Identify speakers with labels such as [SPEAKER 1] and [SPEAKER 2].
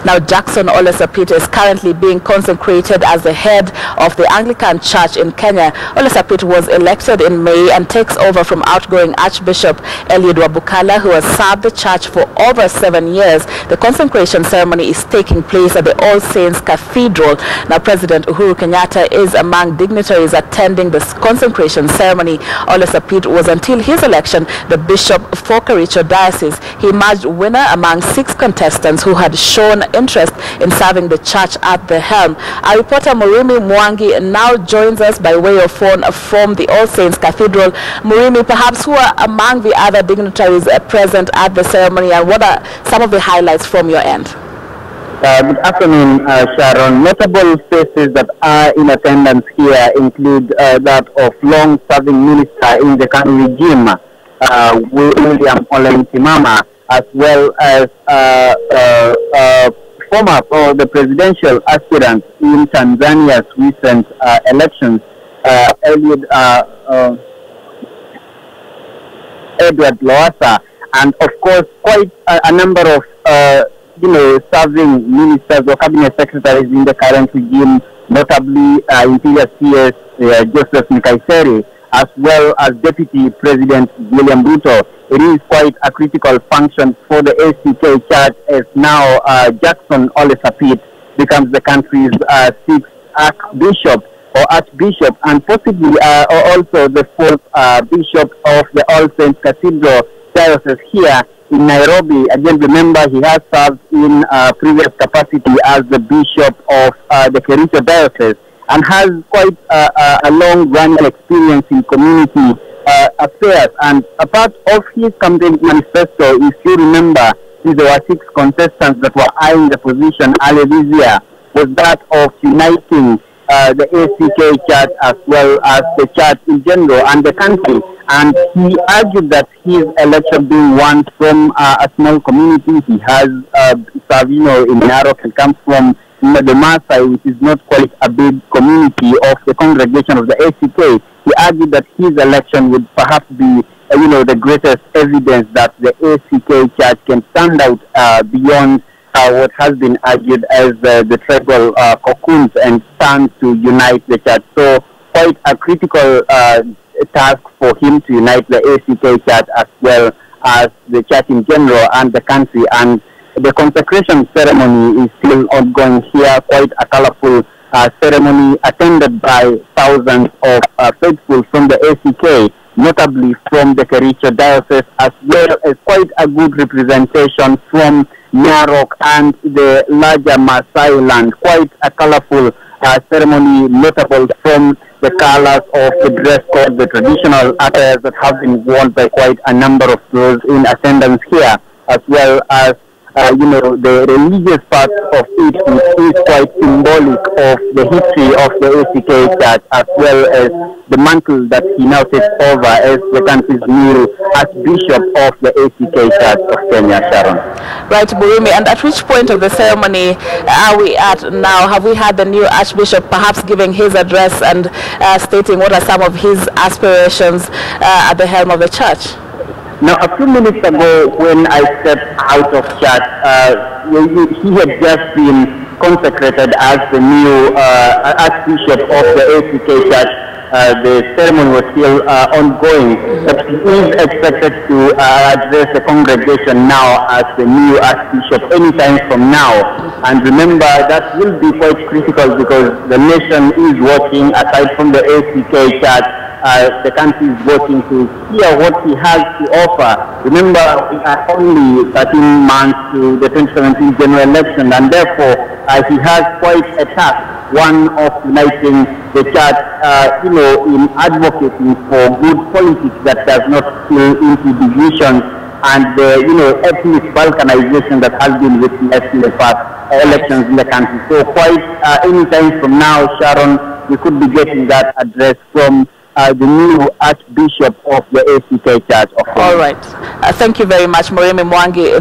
[SPEAKER 1] Now, Jackson Ole Sapit is currently being consecrated as the head of the Anglican Church in Kenya. Ole Sapit was elected in May and takes over from outgoing Archbishop Eliud Wabukala, who has served the church for over 7 years. The consecration ceremony is taking place at the All Saints Cathedral. Now, President Uhuru Kenyatta is among dignitaries attending this consecration ceremony. Ole Sapit was, until his election, the bishop for Kericho Diocese. He emerged winner among 6 contestants who had shown interest in serving the church at the helm. Our reporter Murimi Mwangi now joins us by way of phone from the All Saints Cathedral. Murimi, perhaps who are among the other dignitaries present at the ceremony, and what are some of the highlights from your end?
[SPEAKER 2] Good afternoon, Sharon. Notable faces that are in attendance here include that of long-serving minister in the Kanu regime, William Ole Sapit, as well as former or the presidential aspirant in Tanzania's recent elections, Edward Lowassa, and of course quite a number of serving ministers or cabinet secretaries in the current regime, notably Interior CS Joseph Nkaiseri, as well as Deputy President William Ruto. It is quite a critical function for the ACK Church, as now Jackson Ole Sapit becomes the country's 6th Archbishop, and possibly also the 4th Bishop of the All Saints Cathedral Diocese here in Nairobi. Again, remember, he has served in previous capacity as the Bishop of the Kericho Diocese and has quite a long-running experience in community affairs. And a part of his campaign manifesto, if you remember, there were 6 contestants that were eyeing the position earlier this year, was that of uniting the ACK Church as well as the church in general and the country. And he argued that his election being one from a small community, he has served, in Narok, and comes from the Maasai, which is not quite a big community of the congregation of the ACK. He argued that his election would perhaps be, the greatest evidence that the ACK Church can stand out beyond what has been argued as the tribal cocoons, and stand to unite the church. So quite a critical task for him to unite the ACK Church as well as the church in general and the country. And the consecration ceremony is still ongoing here, quite a colorful ceremony attended by thousands of faithful from the ACK, notably from the Kericho Diocese, as well as quite a good representation from Narok and the larger Maasai land. Quite a colorful ceremony, notable from the colors of the dress code, the traditional attires that have been worn by quite a number of those in attendance here, as well as the religious part of it, which is quite symbolic of the history of the ACK Church, as well as the mantle that he now takes over as the country's new Archbishop of the ACK Church of Kenya, Sharon.
[SPEAKER 1] Right, Murimi, and at which point of the ceremony are we at now? Have we had the new Archbishop perhaps giving his address and stating what are some of his aspirations at the helm of the church?
[SPEAKER 2] Now, a few minutes ago, when I stepped out of church, he had just been consecrated as the new Archbishop of the ACK Church. The ceremony was still ongoing, but he is expected to address the congregation now as the new Archbishop anytime from now. And remember, that will be quite critical because the nation is watching. Aside from the ACK Church, the country is voting to hear what he has to offer. Remember, we are only 13 months to the 2017 general election, and therefore he has quite a task, one of uniting the church, in advocating for good politics that does not spill into divisions and the ethnic balkanization that has been witnessed in the past elections in the country. So quite any time from now, Sharon, we could be getting that address from the new Archbishop of the ACK Church of Kenya.
[SPEAKER 1] All right. Thank you very much, Murimi Mwangi.